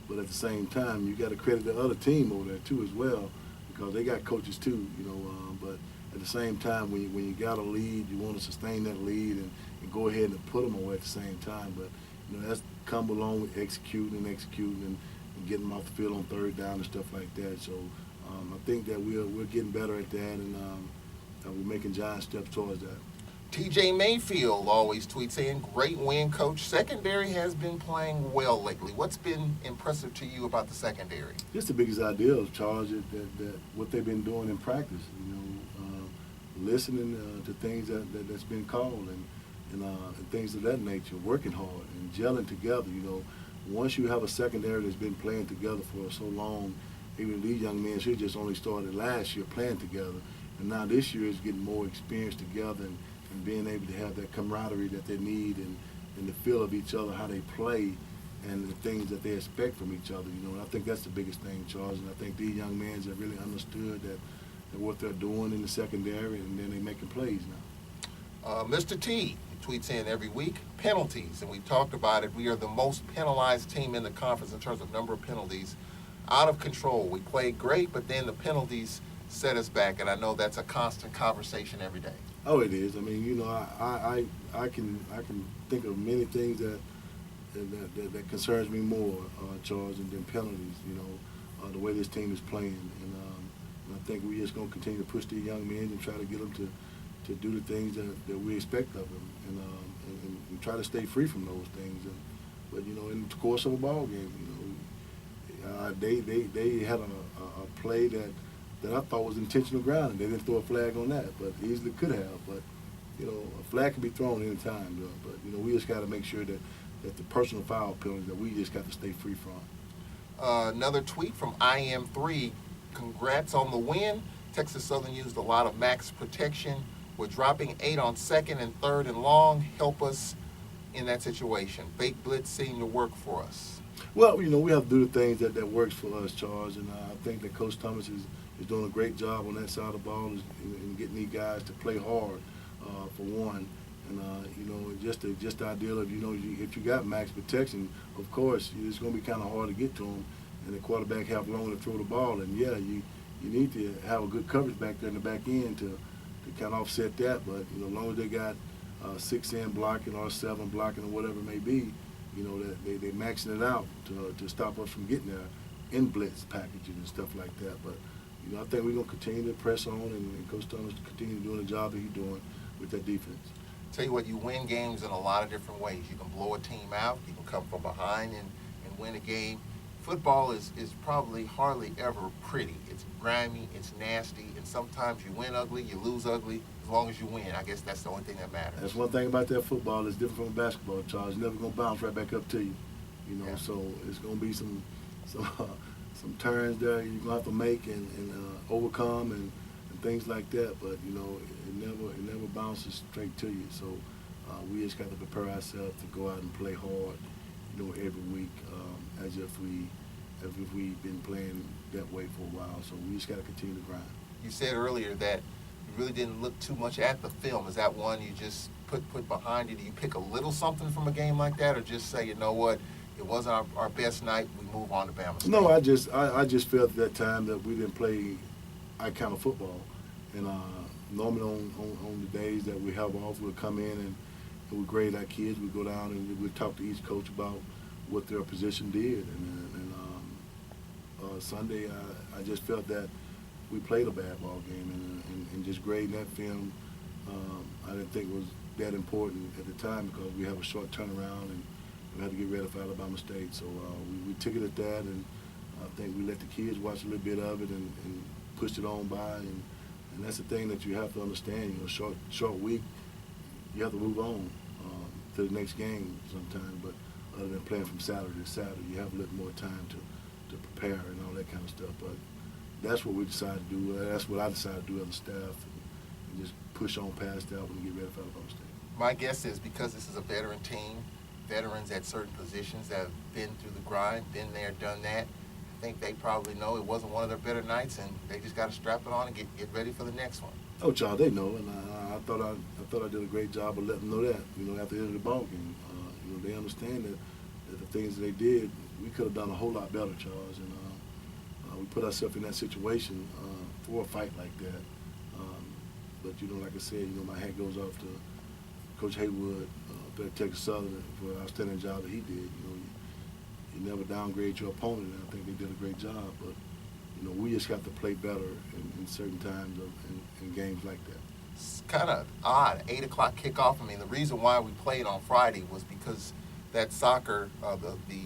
but at the same time, you got to credit the other team over there too as well, because they got coaches too. You know, but at the same time, when you got a lead, you want to sustain that lead and go ahead and put them away at the same time. But you know, that's come along with executing and getting them off the field on third down and stuff like that. So I think that we're getting better at that, and we're making giant steps towards that. TJ Mayfield always tweets saying, "Great win, Coach. Secondary has been playing well lately. What's been impressive to you about the secondary?" Just the biggest idea of Charles, that what they've been doing in practice. You know, listening to things that's been called and things of that nature. Working hard and gelling together. You know, once you have a secondary that's been playing together for so long, even these young men should just only started last year playing together, and now this year is getting more experience together and being able to have that camaraderie that they need and the feel of each other, how they play, and the things that they expect from each other. You know, and I think that's the biggest thing, Charles. And I think these young men have really understood that what they're doing in the secondary, and then they're making plays now. Mr. T tweets in every week, penalties, and we've talked about it. We are the most penalized team in the conference in terms of number of penalties. Out of control. We played great, but then the penalties set us back, and I know that's a constant conversation every day. Oh, it is. I mean, you know, I can think of many things that concerns me more, Charles, than penalties. You know, the way this team is playing, and I think we're just going to continue to push these young men and try to get them to do the things that we expect of them, and try to stay free from those things. But you know, in the course of a ball game, you know, they had a play that that I thought was intentional grounding. They didn't throw a flag on that, but easily could have. But a flag can be thrown any time, though. But we just got to make sure that the personal foul penalties that we just got to stay free from. Another tweet from IM3. Congrats on the win. Texas Southern used a lot of max protection. We're dropping 8 on 2nd and 3rd and long. Help us in that situation. Fake blitz seemed to work for us. Well, we have to do the things that works for us, Charles, and I think that Coach Thomas is doing a great job on that side of the ball in getting these guys to play hard, for one. And just the idea of if you got max protection, of course it's going to be kind of hard to get to them, and the quarterback have longer to throw the ball. And yeah, you need to have a good coverage back there in the back end to kind of offset that. But as long as they got 6 in blocking or 7 blocking or whatever it may be, that they maxing it out to stop us from getting there in blitz packages and stuff like that. But I think we're going to continue to press on, and Coach Thomas continue doing the job that he's doing with that defense. Tell you what, you win games in a lot of different ways. You can blow a team out. You can come from behind and win a game. Football is probably hardly ever pretty. It's grimy, it's nasty, and sometimes you win ugly, you lose ugly. As long as you win, I guess that's the only thing that matters. That's one thing about that football. It's different from basketball, Charles. It's never going to bounce right back up to you. Yeah. So it's going to be some turns there you're going to have to make and overcome and things like that. But it never bounces straight to you. So we just got to prepare ourselves to go out and play hard, every week, as if we've been playing that way for a while. So we just got to continue to grind. You said earlier that you really didn't look too much at the film. Is that one you just put behind you? Do you pick a little something from a game like that, or just say, you know what, it wasn't our best night, we move on to Bama State? No, I just felt at that time that we didn't play our kind of football. And normally on the days that we have off, we'll come in and we grade our kids. We go down and we talk to each coach about what their position did. And Sunday, I just felt that we played a bad ball game, and just grading that film, I didn't think was that important at the time because we have a short turnaround and we had to get ready for Alabama State. So we took it at that, and I think we let the kids watch a little bit of it and pushed it on by. And that's the thing that you have to understand. Short week, you have to move on to the next game sometimes. But other than playing from Saturday to Saturday, you have a little more time to prepare and all that kind of stuff. But that's what we decided to do. That's what I decided to do as a staff, and just push on past that when we get ready for Alabama State. My guess is because this is a veteran team, veterans at certain positions that have been through the grind, been there, done that, I think they probably know it wasn't one of their better nights, and they just got to strap it on and get ready for the next one. Oh, Charles, they know, and I thought I did a great job of letting them know that. After the end of the ball game, they understand that the things that they did, we could have done a whole lot better, Charles, and we put ourselves in that situation for a fight like that. But like I said, my hat goes off to Coach Haywood, at Texas Southern, for the outstanding job that he did. You never downgrade your opponent, and I think they did a great job. But we just got to play better in certain times in games like that. It's kind of odd, 8 o'clock kickoff. I mean, the reason why we played on Friday was because that soccer, the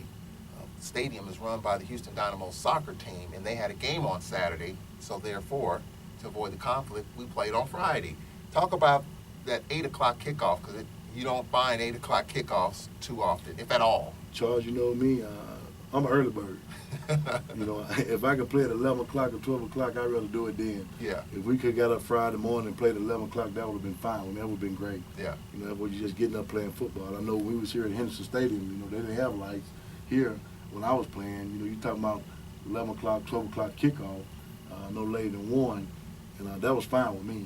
stadium is run by the Houston Dynamo soccer team, and they had a game on Saturday, so therefore, to avoid the conflict, we played on Friday. Talk about that 8 o'clock kickoff, because you don't find 8 o'clock kickoffs too often, if at all. Charles, you know me, I'm an early bird. If I could play at 11 o'clock or 12 o'clock, I'd rather do it then. Yeah. If we could get up Friday morning and play at 11 o'clock, that would have been fine. That would have been great. Yeah. When you're just getting up playing football. I know when we was here at Henderson Stadium, they didn't have lights. Here, when I was playing, you're talking about 11 o'clock, 12 o'clock kickoff, no later than 1, and that was fine with me.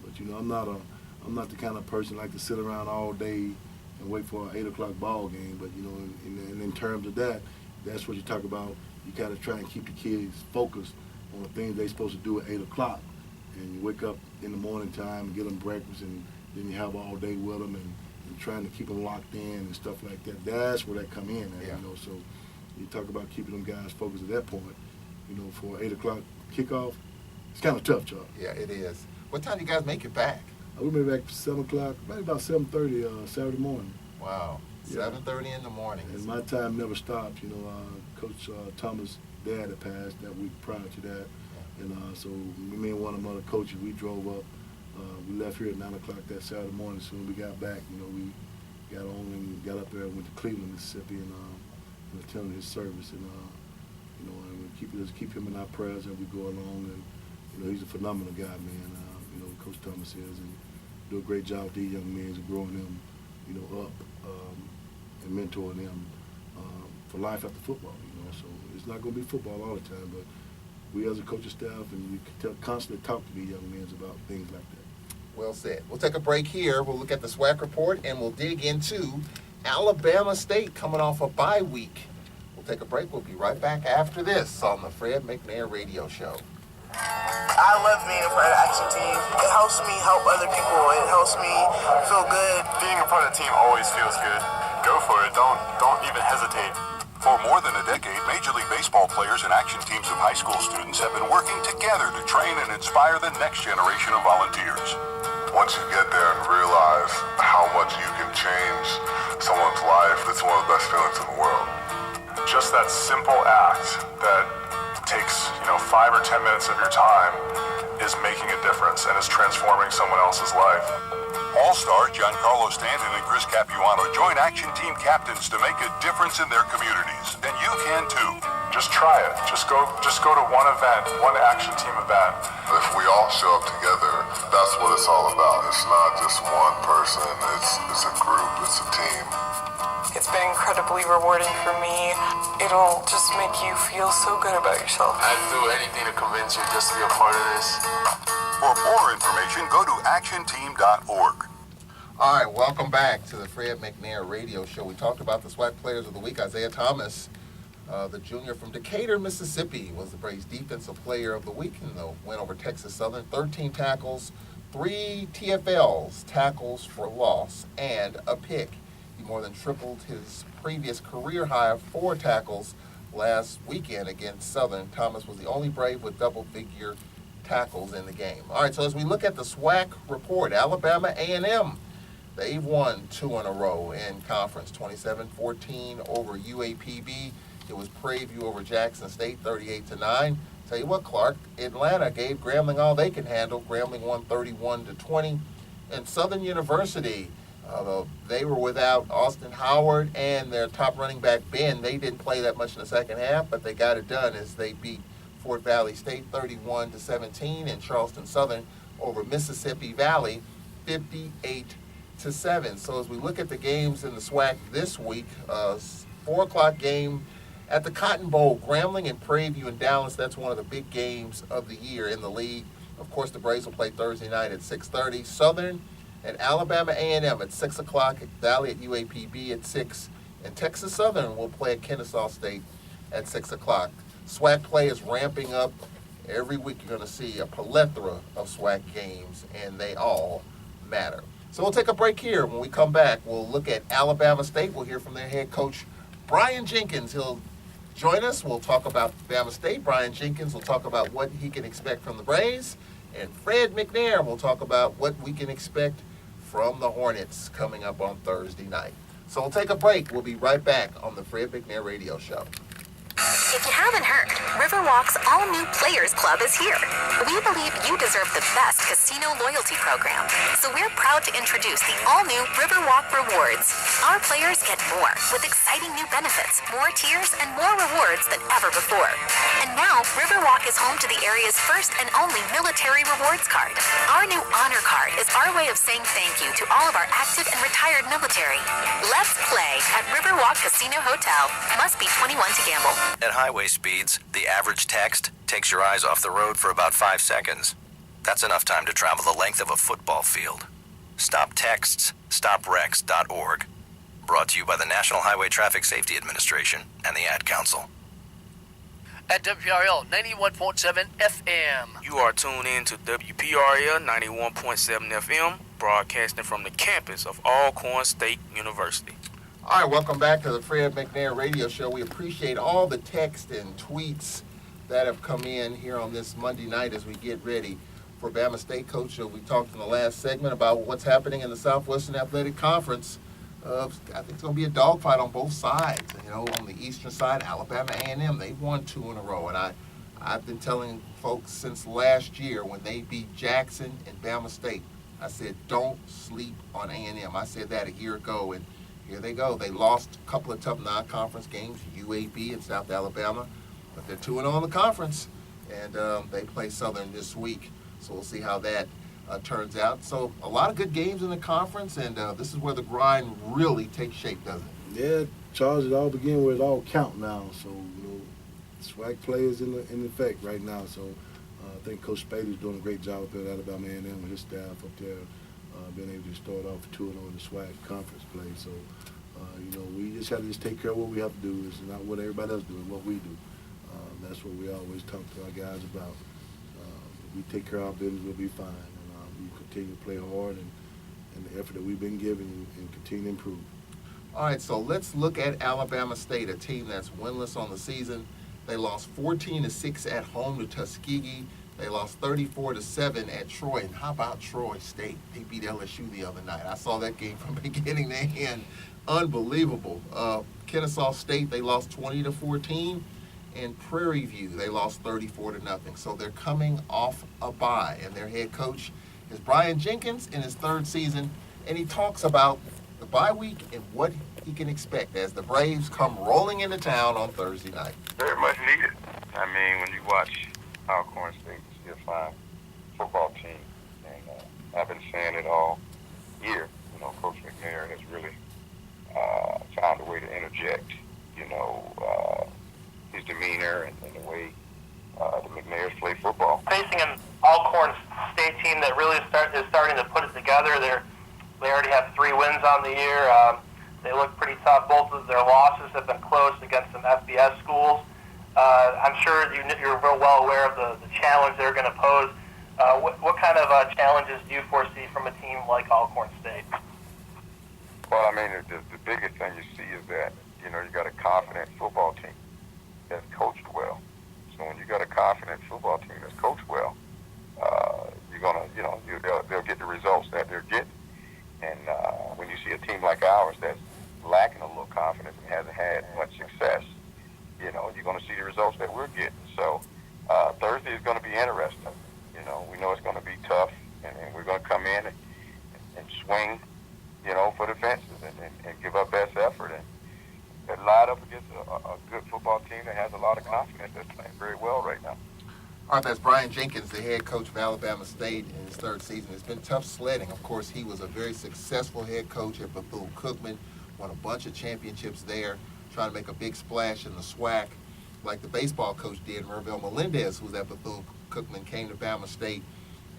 But I'm not the kind of person like to sit around all day and wait for an 8 o'clock ball game. But in terms of that, that's what you talk about. You got to try and keep the kids focused on the things they're supposed to do at 8 o'clock. And you wake up in the morning time and get them breakfast, and then you have all day with them and trying to keep them locked in and stuff like that. That's where that come in at, Yeah. So you talk about keeping them guys focused at that point. For 8 o'clock kickoff, it's kind of tough, Charles. Yeah, it is. What time do you guys make it back? We made it back 7 o'clock, maybe about 7:30 Saturday morning. Wow, 7:30 in the morning. And my time never stopped. Coach Thomas' dad had passed that week prior to that. And so me and one of my other coaches, we drove up. We left here at 9 o'clock that Saturday morning. As soon as we got back, we got on and got up there and went to Cleveland, Mississippi, and attended his service. And and we keep him in our prayers as we go along. And he's a phenomenal guy, man. Coach Thomas is, and do a great job with these young men and growing them, up and mentoring them for life after football. So it's not going to be football all the time, but we as a coaching staff and we constantly talk to these young men about things like that. Well said. We'll take a break here. We'll look at the SWAC report, and we'll dig into Alabama State coming off a bye week. We'll take a break. We'll be right back after this on the Fred McNair Radio Show. I love being a part of the action team. It helps me help other people. It helps me feel good. Being a part of the team always feels good. Go for it. Don't even hesitate. For more than a decade, Major League Baseball players and action teams of high school students have been working together to train and inspire the next generation of volunteers. Once you get there and realize how much you can change someone's life, it's one of the best feelings in the world. Just that simple act that takes 5 or 10 minutes of your time is making a difference and is transforming someone else's life. All-stars Giancarlo Stanton and Chris Capuano join action team captains to make a difference in their communities, and you can too. Just try it. Just go to one event, one action team event. If we all show up together, that's what it's all about. It's not just one person. It's a group. It's a team. It's been incredibly rewarding for me. It'll just make you feel so good about yourself. I'd do anything to convince you just to be a part of this. For more information, go to actionteam.org. All right, welcome back to the Fred McNair Radio Show. We talked about the SWAC Players of the Week. Isaiah Thomas, the junior from Decatur, Mississippi, was the Braves Defensive Player of the Week in the win over Texas Southern. 13 tackles, 3 TFLs, tackles for loss, and a pick. He more than tripled his previous career high of 4 tackles last weekend against Southern. Thomas was the only Brave with double-figure tackles in the game. All right, so as we look at the SWAC report, Alabama A&M, they've won 2 in a row in conference, 27-14 over UAPB. It was Prairie View over Jackson State, 38-9. Tell you what, Clark, Atlanta gave Grambling all they can handle. Grambling won 31-20. And Southern University, they were without Austin Howard and their top running back, Ben. They didn't play that much in the second half, but they got it done as they beat Fort Valley State 31-17 and Charleston Southern over Mississippi Valley 58-7. So as we look at the games in the SWAC this week, 4 o'clock game at the Cotton Bowl, Grambling and Prairie View in Dallas. That's one of the big games of the year in the league. Of course, the Braves will play Thursday night at 6:30. Southern and Alabama A&M at 6 o'clock, Valley at UAPB at 6, and Texas Southern will play at Kennesaw State at 6 o'clock. SWAC play is ramping up. Every week you're going to see a plethora of SWAC games, and they all matter. So we'll take a break here. When we come back, we'll look at Alabama State. We'll hear from their head coach, Brian Jenkins. He'll join us. We'll talk about Alabama State. Brian Jenkins will talk about what he can expect from the Braves. And Fred McNair will talk about what we can expect from the Hornets coming up on Thursday night. So we'll take a break. We'll be right back on the Fred McNair Radio Show. If you haven't heard, Riverwalk's all-new Players Club is here. We believe you deserve the best casino loyalty program, so we're proud to introduce the all-new Riverwalk Rewards. Our players get more, with exciting new benefits, more tiers, and more rewards than ever before. And now, Riverwalk is home to the area's first and only military rewards card. Our new Honor Card is our way of saying thank you to all of our active and retired military. Let's play at Riverwalk Casino Hotel. Must be 21 to gamble. At highway speeds, the average text takes your eyes off the road for about 5 seconds. That's enough time to travel the length of a football field. Stop texts, stopwrecks.org. Brought to you by the National Highway Traffic Safety Administration and the Ad Council. At WPRL 91.7 FM. You are tuned in to WPRL 91.7 FM, broadcasting from the campus of Alcorn State University. All right, welcome back to the Fred McNair Radio Show. We appreciate all the text and tweets that have come in here on this Monday night as we get ready for Bama State. Coach, we talked in the last segment about what's happening in the Southwestern Athletic Conference. I think it's going to be a dogfight on both sides. You know, on the eastern side, Alabama A&M, they've won 2 in a row, and I've been telling folks since last year when they beat Jackson and Bama State, I said, don't sleep on A&M. I said that a year ago, and here they go. They lost a couple of tough non-conference games, UAB and South Alabama, but they're 2-0 in the conference, and they play Southern this week. So we'll see how that turns out. So a lot of good games in the conference, and this is where the grind really takes shape, doesn't it? Yeah, Charles, it all begin where it all count now. So, SWAC play is in effect right now. So I think Coach Spade is doing a great job up at Alabama A&M with his staff up there, being able to start off 2-0 in the SWAC conference play. So, we just have to take care of what we have to do. It's not what everybody else doing, what we do. That's what we always talk to our guys about. If we take care of our business, we'll be fine. And we continue to play hard and the effort that we've been given and continue to improve. All right, so let's look at Alabama State, a team that's winless on the season. They lost 14-6 at home to Tuskegee. They lost 34-7 at Troy. And how about Troy State? They beat LSU the other night. I saw that game from beginning to end. Unbelievable. Kennesaw State, they lost 20-14. And Prairie View, they lost 34-0. So they're coming off a bye. And their head coach is Brian Jenkins in his third season. And he talks about the bye week and what he can expect as the Braves come rolling into town on Thursday night. Very much needed. I mean, when you watch Alcorn State, you see a fine football team. And I've been saying it all year. Coach McNair has really found a way to interject, his demeanor and the way the McNairs play football. Facing an Alcorn State team that really is starting to put it together. They already have 3 wins on the year. They look pretty tough. Both of their losses have been close against some FBS schools. I'm sure you're real well aware of the challenge they're going to pose. What kind of challenges do you foresee from a team like Alcorn State? Well, I mean, the biggest thing you see is that, you got a confident football team that's coached well. So when you got a confident football team that's coached well, you're going to, they'll get the results that they're getting. And when you see a team like ours that's lacking a little confidence and hasn't had much success, you're going to see the results that we're getting. So Thursday is going to be interesting. We know it's going to be tough, and we're going to come in and swing, for the fences and give our best effort and line up against a good football team that has a lot of confidence that's playing very well right now. All right, that's Brian Jenkins, the head coach of Alabama State in his third season. It's been tough sledding. Of course, he was a very successful head coach at Bethune-Cookman, won a bunch of championships there, trying to make a big splash in the SWAC, like the baseball coach did. Merville Melendez, who was at Bethune-Cookman, came to Bama State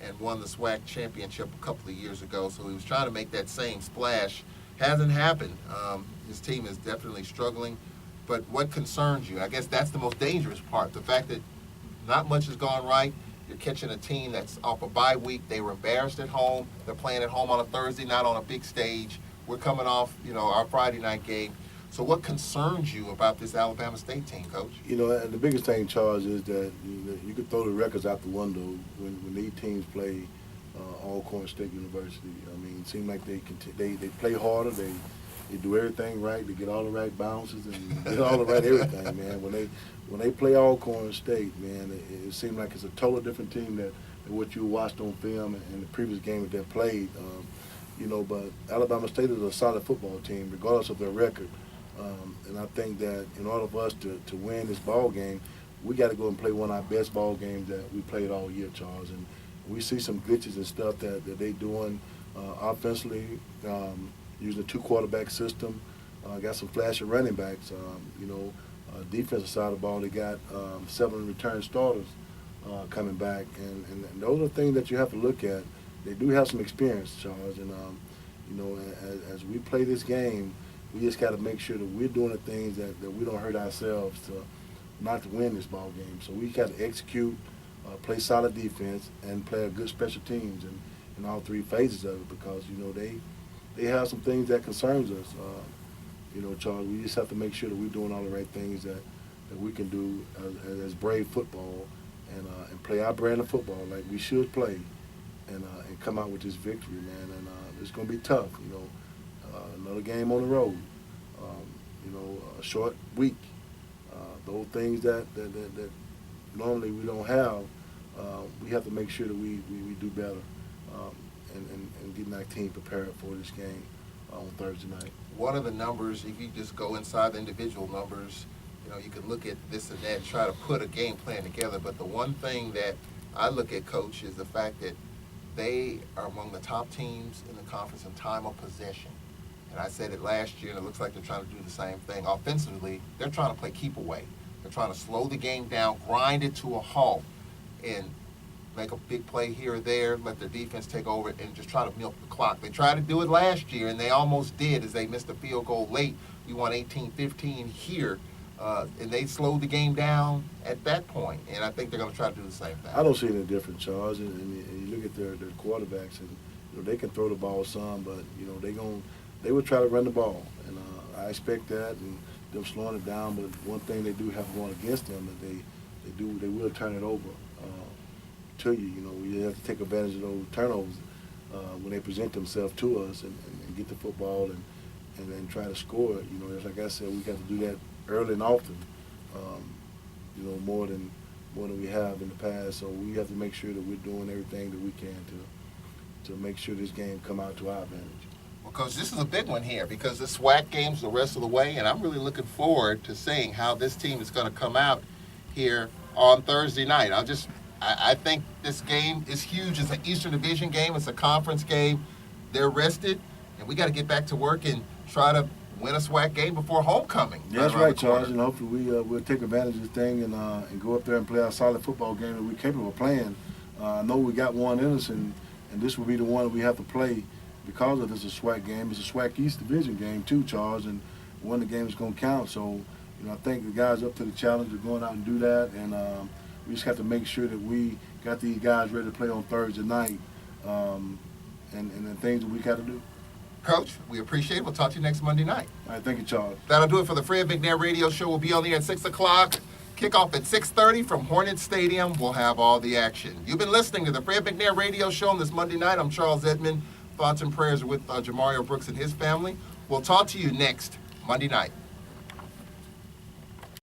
and won the SWAC championship a couple of years ago. So he was trying to make that same splash. Hasn't happened. His team is definitely struggling. But what concerns you? I guess that's the most dangerous part, the fact that not much has gone right. You're catching a team that's off a bye week. They were embarrassed at home. They're playing at home on a Thursday, not on a big stage. We're coming off, our Friday night game. So what concerns you about this Alabama State team, Coach? And the biggest thing, Charles, is that you could throw the records out the window when these teams play Alcorn State University. I mean, it seems like they play harder. They do everything right. They get all the right bounces and get all the right everything, man. When they play Alcorn State, man, it seems like it's a totally different team than what you watched on film and the previous game that they played. But Alabama State is a solid football team, regardless of their record. And I think that in order for us to win this ball game, we got to go and play one of our best ball games that we played all year, Charles. And we see some glitches and stuff that they doing offensively, using a 2-quarterback system. Got some flashy running backs. Defensive side of the ball, they got 7 return starters coming back. And those are things that you have to look at. They do have some experience, Charles. And, as we play this game, we just got to make sure that we're doing the things that we don't hurt ourselves not to win this ball game. So we got to execute, play solid defense, and play a good special teams in all 3 phases of it because, they have some things that concerns us. Charles, we just have to make sure that we're doing all the right things that we can do as Brave football and play our brand of football like we should play and come out with this victory, man. And it's going to be tough, another game on the road, a short week. Those things that normally we don't have, we have to make sure that we do better and getting our team prepared for this game on Thursday night. One of the numbers, if you just go inside the individual numbers, you can look at this and that and try to put a game plan together. But the one thing that I look at, Coach, is the fact that they are among the top teams in the conference in time of possession. And I said it last year, and it looks like they're trying to do the same thing. Offensively, they're trying to play keep away. They're trying to slow the game down, grind it to a halt, and make a big play here or there, let their defense take over and just try to milk the clock. They tried to do it last year, and they almost did as they missed a field goal late. We won 18-15 here, and they slowed the game down at that point, and I think they're going to try to do the same thing. I don't see any difference, Charles, and you look at their quarterbacks, and they can throw the ball some, but they would try to run the ball, and I expect that, and them slowing it down. But one thing they do have going against them that they will turn it over to you. You have to take advantage of those turnovers when they present themselves to us and get the football and then try to score it. It's like I said, we got to do that early and often. More than we have in the past. So we have to make sure that we're doing everything that we can to make sure this game come out to our advantage. Because this is a big one here, because the SWAC game's the rest of the way, and I'm really looking forward to seeing how this team is going to come out here on Thursday night. I think this game is huge. It's an Eastern Division game. It's a conference game. They're rested, and we got to get back to work and try to win a SWAC game before homecoming. Yeah, that's right, Charles. And hopefully we'll take advantage of this thing and go up there and play our solid football game that we're capable of playing. I know we got one in us, and this will be the one that we have to play because of this is a SWAC game. It's a SWAC East Division game too, Charles, and one of the games is going to count. So, I think the guys up to the challenge of going out and do that, and we just have to make sure that we got these guys ready to play on Thursday night, and the things that we got to do. Coach, we appreciate it. We'll talk to you next Monday night. All right, thank you, Charles. That'll do it for the Fred McNair Radio Show. We'll be on the air at 6 o'clock. Kickoff at 6:30 from Hornet Stadium. We'll have all the action. You've been listening to the Fred McNair Radio Show on this Monday night. I'm Charles Edmond. Thoughts and prayers with Jamario Brooks and his family. We'll talk to you next Monday night.